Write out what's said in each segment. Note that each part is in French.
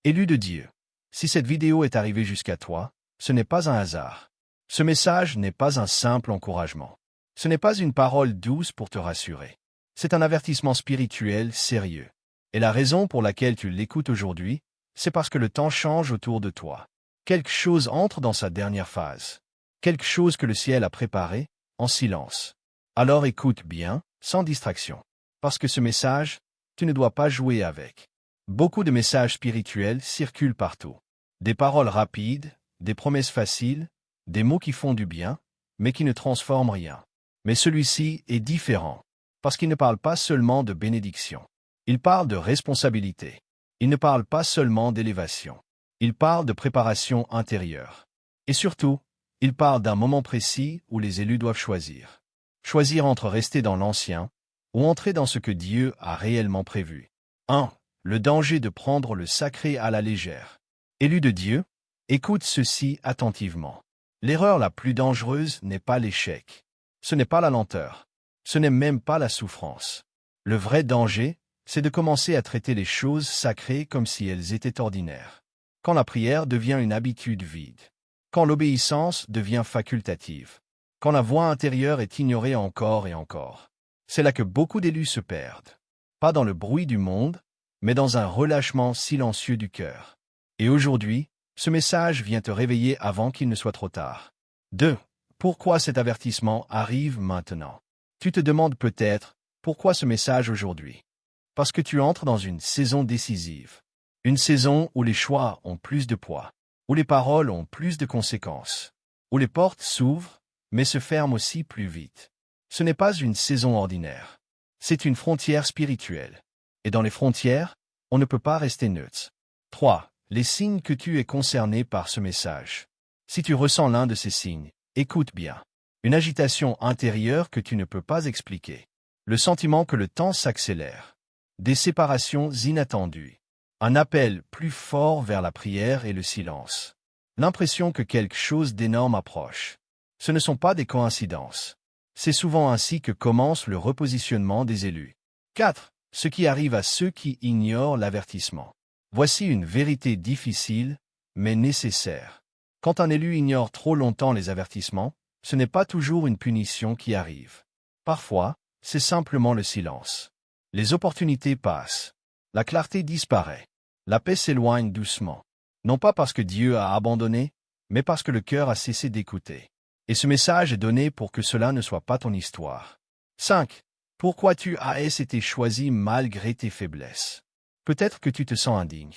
Élu de Dieu. Si cette vidéo est arrivée jusqu'à toi, ce n'est pas un hasard. Ce message n'est pas un simple encouragement. Ce n'est pas une parole douce pour te rassurer. C'est un avertissement spirituel sérieux. Et la raison pour laquelle tu l'écoutes aujourd'hui, c'est parce que le temps change autour de toi. Quelque chose entre dans sa dernière phase. Quelque chose que le ciel a préparé, en silence. Alors écoute bien, sans distraction. Parce que ce message, tu ne dois pas jouer avec. Beaucoup de messages spirituels circulent partout. Des paroles rapides, des promesses faciles, des mots qui font du bien, mais qui ne transforment rien. Mais celui-ci est différent, parce qu'il ne parle pas seulement de bénédiction. Il parle de responsabilité. Il ne parle pas seulement d'élévation. Il parle de préparation intérieure. Et surtout, il parle d'un moment précis où les élus doivent choisir. Choisir entre rester dans l'ancien ou entrer dans ce que Dieu a réellement prévu. 1. Le danger de prendre le sacré à la légère. Élu de Dieu, écoute ceci attentivement. L'erreur la plus dangereuse n'est pas l'échec. Ce n'est pas la lenteur. Ce n'est même pas la souffrance. Le vrai danger, c'est de commencer à traiter les choses sacrées comme si elles étaient ordinaires. Quand la prière devient une habitude vide. Quand l'obéissance devient facultative. Quand la voix intérieure est ignorée encore et encore. C'est là que beaucoup d'élus se perdent. Pas dans le bruit du monde, mais dans un relâchement silencieux du cœur. Et aujourd'hui, ce message vient te réveiller avant qu'il ne soit trop tard. 2. Pourquoi cet avertissement arrive maintenant? Tu te demandes peut-être, pourquoi ce message aujourd'hui? Parce que tu entres dans une saison décisive. Une saison où les choix ont plus de poids, où les paroles ont plus de conséquences, où les portes s'ouvrent, mais se ferment aussi plus vite. Ce n'est pas une saison ordinaire. C'est une frontière spirituelle. Et dans les frontières, on ne peut pas rester neutre. 3. Les signes que tu es concerné par ce message. Si tu ressens l'un de ces signes, écoute bien. Une agitation intérieure que tu ne peux pas expliquer. Le sentiment que le temps s'accélère. Des séparations inattendues. Un appel plus fort vers la prière et le silence. L'impression que quelque chose d'énorme approche. Ce ne sont pas des coïncidences. C'est souvent ainsi que commence le repositionnement des élus. 4. Ce qui arrive à ceux qui ignorent l'avertissement. Voici une vérité difficile, mais nécessaire. Quand un élu ignore trop longtemps les avertissements, ce n'est pas toujours une punition qui arrive. Parfois, c'est simplement le silence. Les opportunités passent. La clarté disparaît. La paix s'éloigne doucement. Non pas parce que Dieu a abandonné, mais parce que le cœur a cessé d'écouter. Et ce message est donné pour que cela ne soit pas ton histoire. 5. Pourquoi tu as été choisi malgré tes faiblesses? Peut-être que tu te sens indigne,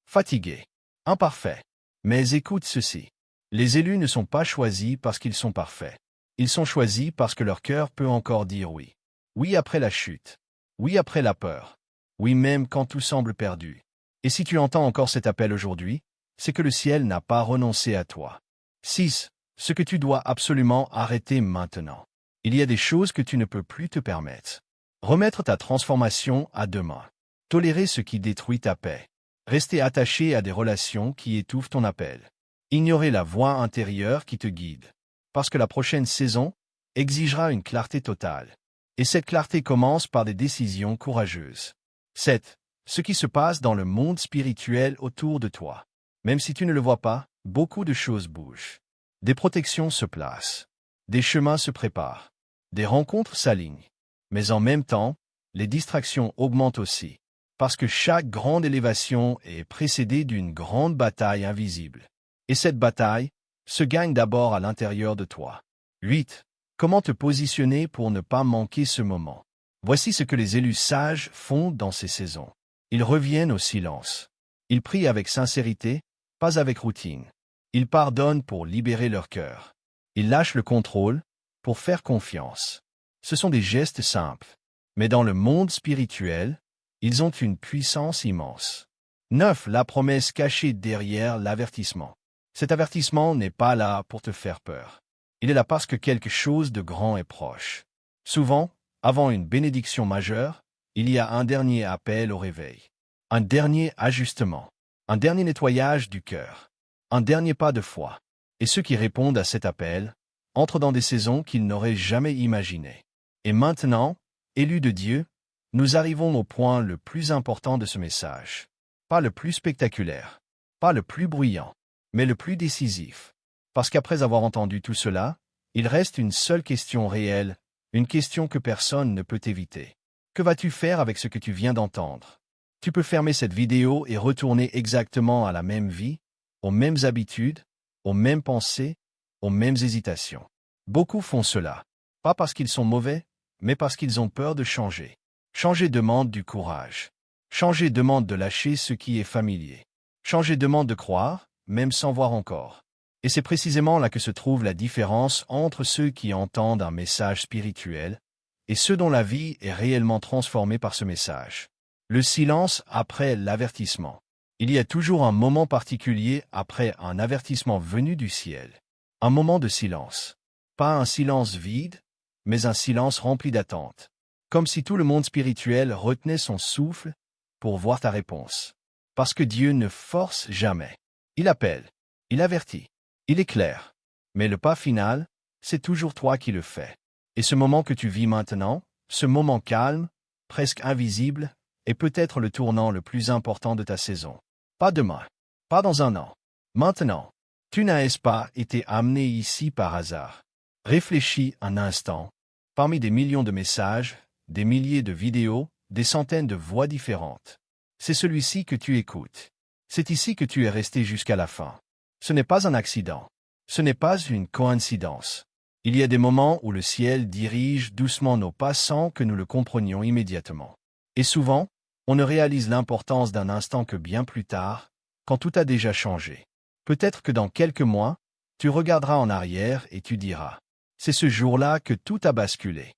fatigué, imparfait. Mais écoute ceci. Les élus ne sont pas choisis parce qu'ils sont parfaits. Ils sont choisis parce que leur cœur peut encore dire oui. Oui après la chute. Oui après la peur. Oui même quand tout semble perdu. Et si tu entends encore cet appel aujourd'hui, c'est que le ciel n'a pas renoncé à toi. 6. Ce que tu dois absolument arrêter maintenant. Il y a des choses que tu ne peux plus te permettre. Remettre ta transformation à demain. Tolérer ce qui détruit ta paix. Rester attaché à des relations qui étouffent ton appel. Ignorer la voix intérieure qui te guide. Parce que la prochaine saison exigera une clarté totale. Et cette clarté commence par des décisions courageuses. 7. Ce qui se passe dans le monde spirituel autour de toi. Même si tu ne le vois pas, beaucoup de choses bougent. Des protections se placent. Des chemins se préparent. Des rencontres s'alignent. Mais en même temps, les distractions augmentent aussi. Parce que chaque grande élévation est précédée d'une grande bataille invisible. Et cette bataille se gagne d'abord à l'intérieur de toi. 8. Comment te positionner pour ne pas manquer ce moment? Voici ce que les élus sages font dans ces saisons. Ils reviennent au silence. Ils prient avec sincérité, pas avec routine. Ils pardonnent pour libérer leur cœur. Ils lâchent le contrôle pour faire confiance. Ce sont des gestes simples. Mais dans le monde spirituel, ils ont une puissance immense. 9. La promesse cachée derrière l'avertissement. Cet avertissement n'est pas là pour te faire peur. Il est là parce que quelque chose de grand est proche. Souvent, avant une bénédiction majeure, il y a un dernier appel au réveil. Un dernier ajustement. Un dernier nettoyage du cœur. Un dernier pas de foi. Et ceux qui répondent à cet appel entrent dans des saisons qu'ils n'auraient jamais imaginées. Et maintenant, élus de Dieu, nous arrivons au point le plus important de ce message. Pas le plus spectaculaire, pas le plus bruyant, mais le plus décisif. Parce qu'après avoir entendu tout cela, il reste une seule question réelle, une question que personne ne peut éviter. Que vas-tu faire avec ce que tu viens d'entendre? Tu peux fermer cette vidéo et retourner exactement à la même vie, aux mêmes habitudes, aux mêmes pensées, aux mêmes hésitations. Beaucoup font cela, pas parce qu'ils sont mauvais, mais parce qu'ils ont peur de changer. Changer demande du courage. Changer demande de lâcher ce qui est familier. Changer demande de croire, même sans voir encore. Et c'est précisément là que se trouve la différence entre ceux qui entendent un message spirituel et ceux dont la vie est réellement transformée par ce message. Le silence après l'avertissement. Il y a toujours un moment particulier après un avertissement venu du ciel. Un moment de silence. Pas un silence vide, mais un silence rempli d'attente. Comme si tout le monde spirituel retenait son souffle pour voir ta réponse. Parce que Dieu ne force jamais. Il appelle, il avertit, il éclaire. Mais le pas final, c'est toujours toi qui le fais. Et ce moment que tu vis maintenant, ce moment calme, presque invisible, est peut-être le tournant le plus important de ta saison. Pas demain, pas dans un an. Maintenant, tu n'as pas été amené ici par hasard. Réfléchis un instant. Parmi des millions de messages, des milliers de vidéos, des centaines de voix différentes. C'est celui-ci que tu écoutes. C'est ici que tu es resté jusqu'à la fin. Ce n'est pas un accident. Ce n'est pas une coïncidence. Il y a des moments où le ciel dirige doucement nos pas sans que nous le comprenions immédiatement. Et souvent, on ne réalise l'importance d'un instant que bien plus tard, quand tout a déjà changé. Peut-être que dans quelques mois, tu regarderas en arrière et tu diras « C'est ce jour-là que tout a basculé ».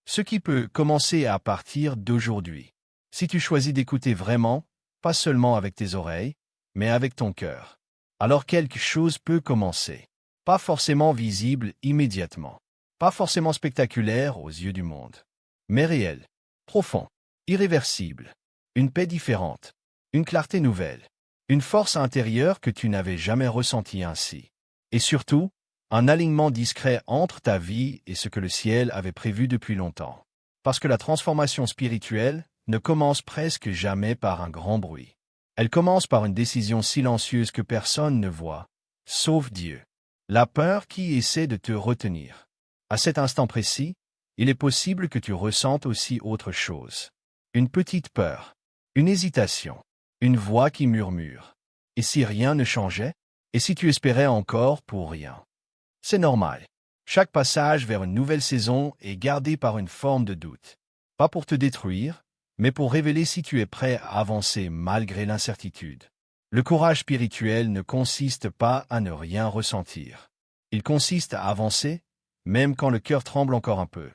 Ce qui peut commencer à partir d'aujourd'hui. Si tu choisis d'écouter vraiment, pas seulement avec tes oreilles, mais avec ton cœur. Alors quelque chose peut commencer. Pas forcément visible immédiatement. Pas forcément spectaculaire aux yeux du monde. Mais réel. Profond. Irréversible. Une paix différente. Une clarté nouvelle. Une force intérieure que tu n'avais jamais ressentie ainsi. Et surtout, un alignement discret entre ta vie et ce que le ciel avait prévu depuis longtemps. Parce que la transformation spirituelle ne commence presque jamais par un grand bruit. Elle commence par une décision silencieuse que personne ne voit, sauf Dieu. La peur qui essaie de te retenir. À cet instant précis, il est possible que tu ressentes aussi autre chose. Une petite peur, une hésitation, une voix qui murmure. Et si rien ne changeait? Et si tu espérais encore pour rien? C'est normal. Chaque passage vers une nouvelle saison est gardé par une forme de doute. Pas pour te détruire, mais pour révéler si tu es prêt à avancer malgré l'incertitude. Le courage spirituel ne consiste pas à ne rien ressentir. Il consiste à avancer, même quand le cœur tremble encore un peu.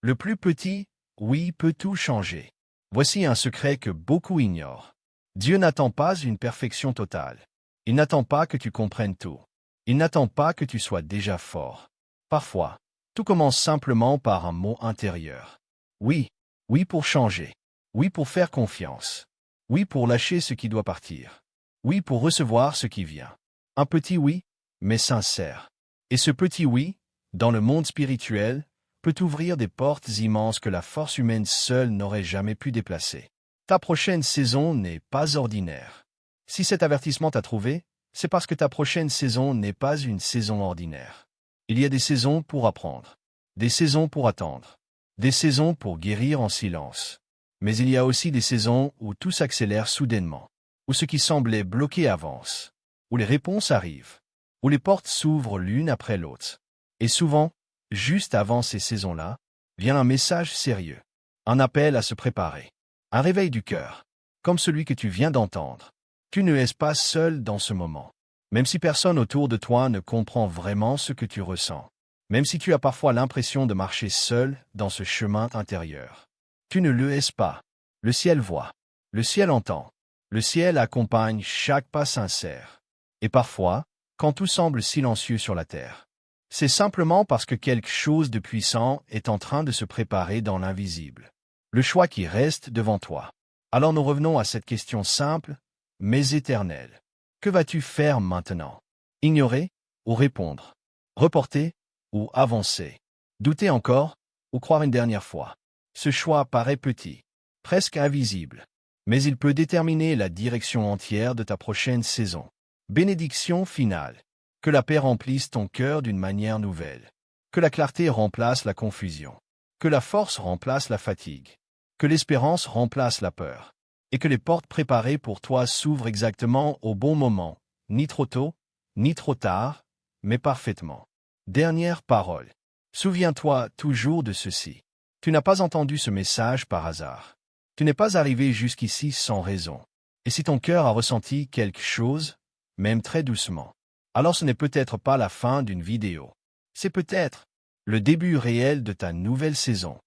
Le plus petit, oui, peut tout changer. Voici un secret que beaucoup ignorent. Dieu n'attend pas une perfection totale. Il n'attend pas que tu comprennes tout. Il n'attend pas que tu sois déjà fort. Parfois, tout commence simplement par un mot intérieur. Oui, oui pour changer. Oui pour faire confiance. Oui pour lâcher ce qui doit partir. Oui pour recevoir ce qui vient. Un petit oui, mais sincère. Et ce petit oui, dans le monde spirituel, peut ouvrir des portes immenses que la force humaine seule n'aurait jamais pu déplacer. Ta prochaine saison n'est pas ordinaire. Si cet avertissement t'a trouvé, c'est parce que ta prochaine saison n'est pas une saison ordinaire. Il y a des saisons pour apprendre, des saisons pour attendre, des saisons pour guérir en silence. Mais il y a aussi des saisons où tout s'accélère soudainement, où ce qui semblait bloqué avance, où les réponses arrivent, où les portes s'ouvrent l'une après l'autre. Et souvent, juste avant ces saisons-là, vient un message sérieux, un appel à se préparer, un réveil du cœur, comme celui que tu viens d'entendre. Tu ne es pas seul dans ce moment, même si personne autour de toi ne comprend vraiment ce que tu ressens, même si tu as parfois l'impression de marcher seul dans ce chemin intérieur. Tu ne le es pas. Le ciel voit, le ciel entend, le ciel accompagne chaque pas sincère. Et parfois, quand tout semble silencieux sur la terre, c'est simplement parce que quelque chose de puissant est en train de se préparer dans l'invisible. Le choix qui reste devant toi. Alors nous revenons à cette question simple, mais éternelle. Que vas-tu faire maintenant? Ignorer ou répondre? Reporter ou avancer? Douter encore ou croire une dernière fois? Ce choix paraît petit, presque invisible. mais il peut déterminer la direction entière de ta prochaine saison. Bénédiction finale. Que la paix remplisse ton cœur d'une manière nouvelle. Que la clarté remplace la confusion. Que la force remplace la fatigue. Que l'espérance remplace la peur. Et que les portes préparées pour toi s'ouvrent exactement au bon moment, ni trop tôt, ni trop tard, mais parfaitement. Dernière parole. Souviens-toi toujours de ceci. Tu n'as pas entendu ce message par hasard. Tu n'es pas arrivé jusqu'ici sans raison. Et si ton cœur a ressenti quelque chose, même très doucement, alors ce n'est peut-être pas la fin d'une vidéo. C'est peut-être le début réel de ta nouvelle saison.